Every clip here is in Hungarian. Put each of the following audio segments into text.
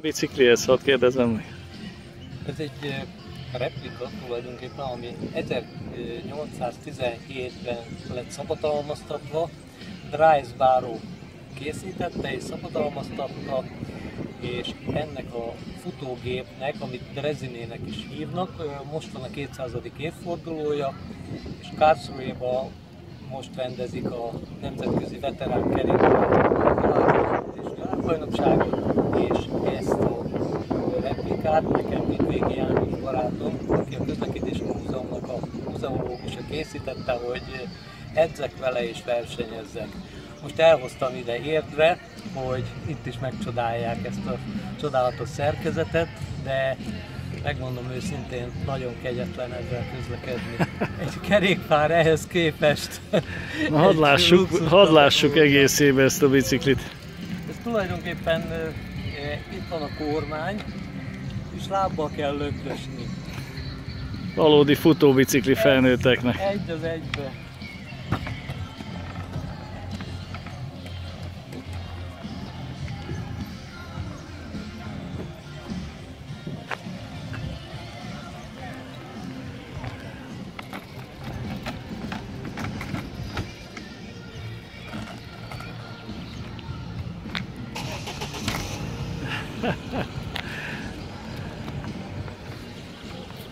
Biciklihez, hadd kérdezem meg. Ez egy replika tulajdonképpen, ami 1817-ben lett szabadalmaztatva. Dries Barrow készítette és szabadalmaztatta, és ennek a futógépnek, amit Drezinének is hívnak, most van a 200. évfordulója, és Karlsruhe-ban most rendezik a Nemzetközi Veterán Kerékpár világbajnokságot, és ezt a replikát nekem Midvégi János barátom, aki a Közlekedési Múzeumnak a múzeológusa készítette, hogy edzek vele és versenyezzek. Most elhoztam ide Érdre, hogy itt is megcsodálják ezt a csodálatos szerkezetet, de megmondom őszintén, nagyon kegyetlen ezzel közlekedni. Egy kerékpár ehhez képest. Na, hadd lássuk egészébe ezt a biciklit. Ez tulajdonképpen itt van a kormány, és lábbal kell lögdösni. Valódi futóbicikli felnőtteknek. Egy az egybe.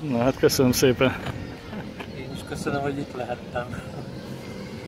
Na hát köszönöm szépen. Én is köszönöm, hogy itt lehettem.